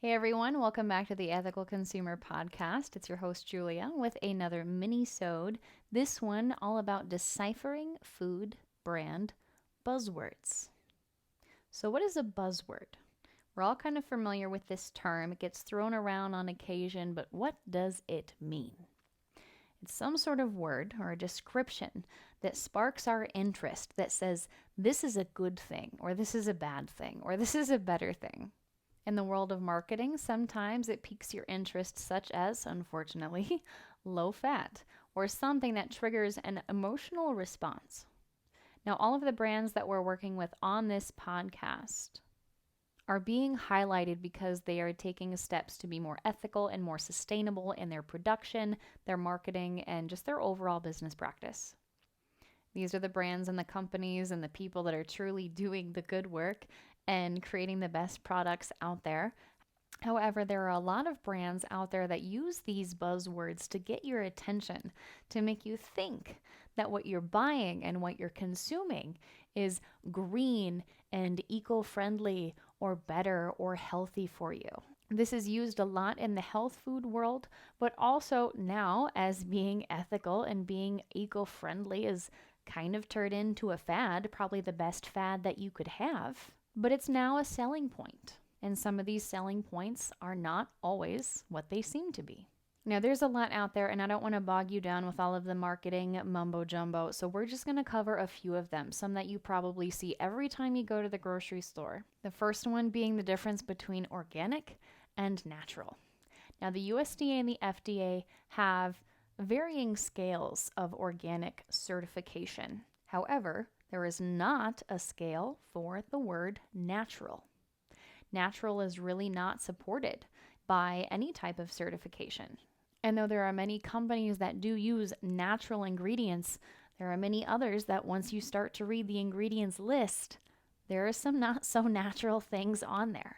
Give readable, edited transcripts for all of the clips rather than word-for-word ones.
Hey everyone, welcome back to the Ethical Consumer Podcast. It's your host Julia with another mini-sode. This one all about deciphering food brand buzzwords. So what is a buzzword? We're all kind of familiar with this term. It gets thrown around on occasion, but what does it mean? It's some sort of word or a description that sparks our interest, that says this is a good thing, or this is a bad thing, or this is a better thing. In the world of marketing, sometimes it piques your interest, such as, unfortunately, low fat, or something that triggers an emotional response. Now, all of the brands that we're working with on this podcast are being highlighted because they are taking steps to be more ethical and more sustainable in their production, their marketing, and just their overall business practice. These are the brands and the companies and the people that are truly doing the good work and creating the best products out there. However, there are a lot of brands out there that use these buzzwords to get your attention, to make you think that what you're buying and what you're consuming is green and eco-friendly or better or healthy for you. This is used a lot in the health food world, but also now as being ethical and being eco-friendly is kind of turned into a fad, probably the best fad that you could have. But it's now a selling point, and some of these selling points are not always what they seem to be. Now, there's a lot out there, and I don't want to bog you down with all of the marketing mumbo jumbo, so we're just going to cover a few of them, some that you probably see every time you go to the grocery store. The first one being the difference between organic and natural. Now, the USDA and the FDA have varying scales of organic certification. However, there is not a scale for the word natural. Natural is really not supported by any type of certification. And though there are many companies that do use natural ingredients, there are many others that once you start to read the ingredients list, there are some not so natural things on there.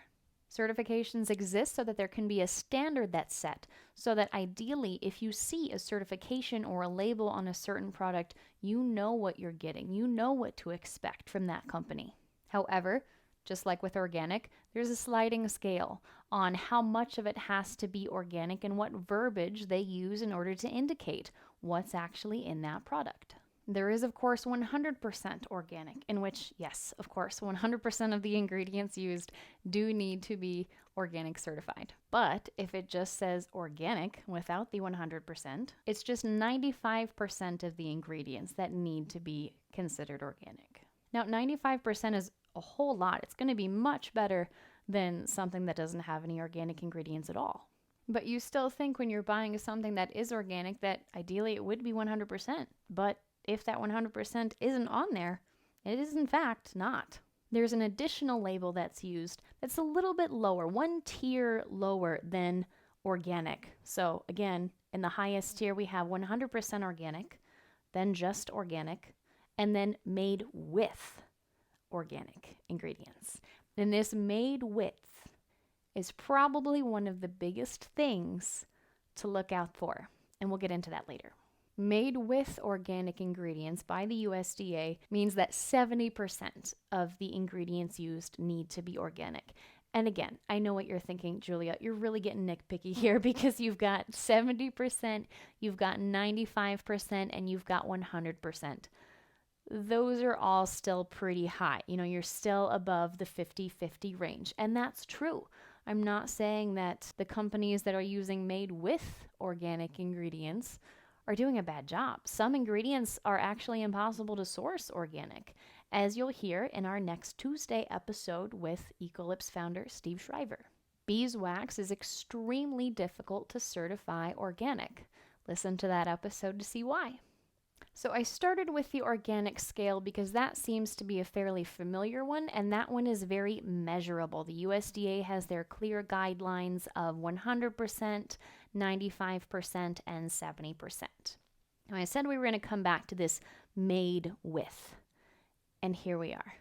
Certifications exist so that there can be a standard that's set, so that ideally, if you see a certification or a label on a certain product, you know what you're getting. You know what to expect from that company. However, just like with organic, there's a sliding scale on how much of it has to be organic and what verbiage they use in order to indicate what's actually in that product. There is, of course, 100% organic, in which, yes, of course, 100% of the ingredients used do need to be organic certified. But if it just says organic without the 100%, it's just 95% of the ingredients that need to be considered organic. Now, 95% is a whole lot. It's going to be much better than something that doesn't have any organic ingredients at all. But you still think when you're buying something that is organic that ideally it would be 100%. But if that 100% isn't on there, it is in fact not. There's an additional label that's used that's a little bit lower, one tier lower than organic. So again, in the highest tier, we have 100% organic, then just organic, and then made with organic ingredients. And this made with is probably one of the biggest things to look out for. And we'll get into that later. Made with organic ingredients by the USDA means that 70% of the ingredients used need to be organic. And again, I know what you're thinking, Julia. You're really getting nitpicky here because you've got 70%, you've got 95%, and you've got 100%. Those are all still pretty high. You're still above the 50-50 range. And that's true. I'm not saying that the companies that are using made with organic ingredients are doing a bad job. Some ingredients are actually impossible to source organic, as you'll hear in our next Tuesday episode with Ecolips founder Steve Shriver. Beeswax is extremely difficult to certify organic. Listen to that episode to see why. So I started with the organic scale because that seems to be a fairly familiar one, and that one is very measurable. The USDA has their clear guidelines of 100%, 95%, and 70%. Now, I said we were going to come back to this made with, and here we are.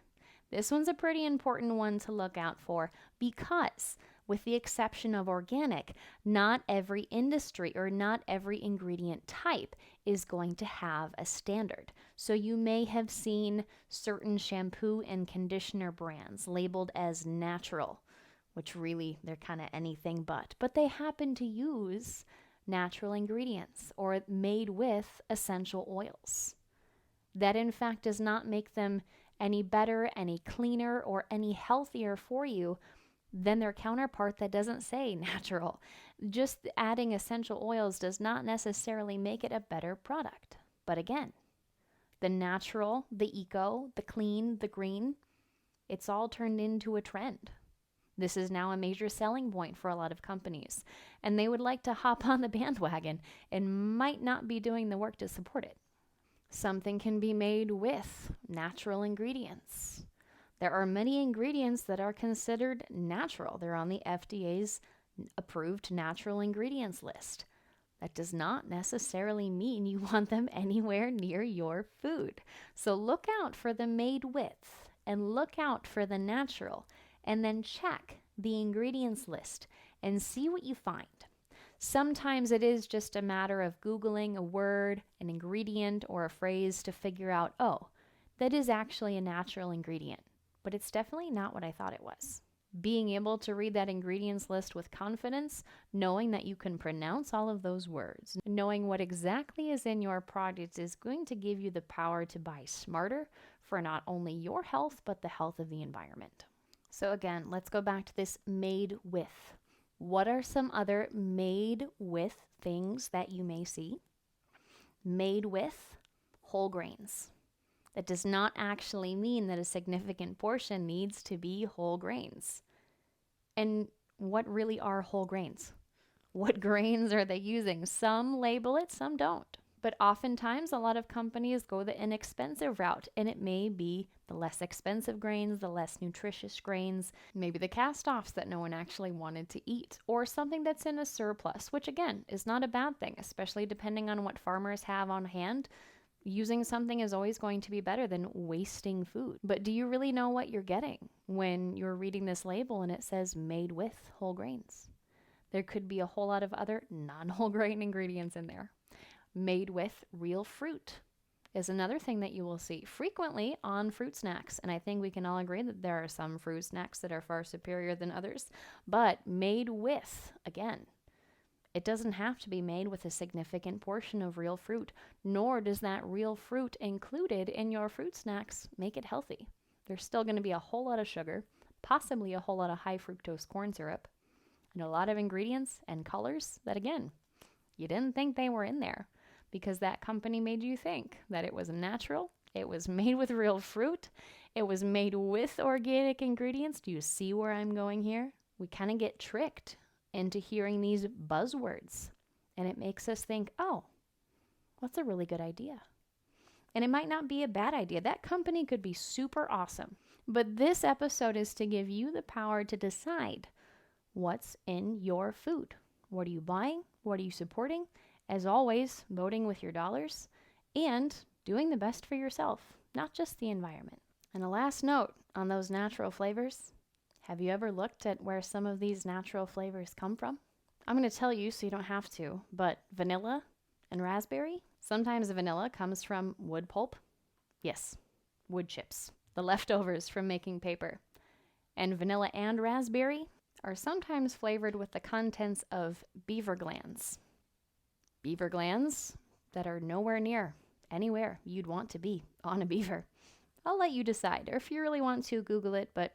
This one's a pretty important one to look out for because, with the exception of organic, not every industry or not every ingredient type is going to have a standard. So you may have seen certain shampoo and conditioner brands labeled as natural, which really they're kind of anything but they happen to use natural ingredients or made with essential oils. That in fact does not make them any better, any cleaner, or any healthier for you than their counterpart that doesn't say natural. Just adding essential oils does not necessarily make it a better product. But again, the natural, the eco, the clean, the green, it's all turned into a trend. This is now a major selling point for a lot of companies, and they would like to hop on the bandwagon and might not be doing the work to support it. Something can be made with natural ingredients. There are many ingredients that are considered natural. They're on the FDA's approved natural ingredients list. That does not necessarily mean you want them anywhere near your food. So look out for the made with and look out for the natural, and then check the ingredients list and see what you find. Sometimes it is just a matter of Googling a word, an ingredient, or a phrase to figure out, oh, that is actually a natural ingredient, but it's definitely not what I thought it was. Being able to read that ingredients list with confidence, knowing that you can pronounce all of those words, knowing what exactly is in your product is going to give you the power to buy smarter for not only your health, but the health of the environment. So again, let's go back to this made with. What are some other made with things that you may see? Made with whole grains. That does not actually mean that a significant portion needs to be whole grains. And what really are whole grains? What grains are they using? Some label it, some don't. But oftentimes, a lot of companies go the inexpensive route, and it may be the less expensive grains, the less nutritious grains, maybe the cast-offs that no one actually wanted to eat, or something that's in a surplus, which again is not a bad thing, especially depending on what farmers have on hand. Using something is always going to be better than wasting food. But do you really know what you're getting when you're reading this label and it says made with whole grains? There could be a whole lot of other non-whole grain ingredients in there. Made with real fruit is another thing that you will see frequently on fruit snacks. And I think we can all agree that there are some fruit snacks that are far superior than others. But made with, again, it doesn't have to be made with a significant portion of real fruit, nor does that real fruit included in your fruit snacks make it healthy. There's still going to be a whole lot of sugar, possibly a whole lot of high fructose corn syrup, and a lot of ingredients and colors that, again, you didn't think they were in there because that company made you think that it was natural, it was made with real fruit, it was made with organic ingredients. Do you see where I'm going here? We kind of get tricked into hearing these buzzwords, and it makes us think, oh, that's a really good idea. And it might not be a bad idea. That company could be super awesome. But this episode is to give you the power to decide what's in your food. What are you buying? What are you supporting? As always, voting with your dollars and doing the best for yourself, not just the environment. And a last note on those natural flavors. Have you ever looked at where some of these natural flavors come from? I'm going to tell you so you don't have to, but vanilla and raspberry. Sometimes vanilla comes from wood pulp. Yes, wood chips, the leftovers from making paper. And vanilla and raspberry are sometimes flavored with the contents of beaver glands. Beaver glands that are nowhere near anywhere you'd want to be on a beaver. I'll let you decide, or if you really want to, Google it, but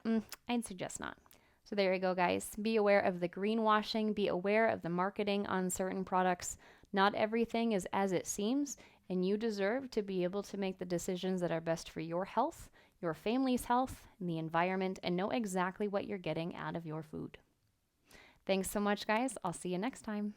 I'd suggest not. So there you go, guys. Be aware of the greenwashing. Be aware of the marketing on certain products. Not everything is as it seems, and you deserve to be able to make the decisions that are best for your health, your family's health, and the environment, and know exactly what you're getting out of your food. Thanks so much, guys. I'll see you next time.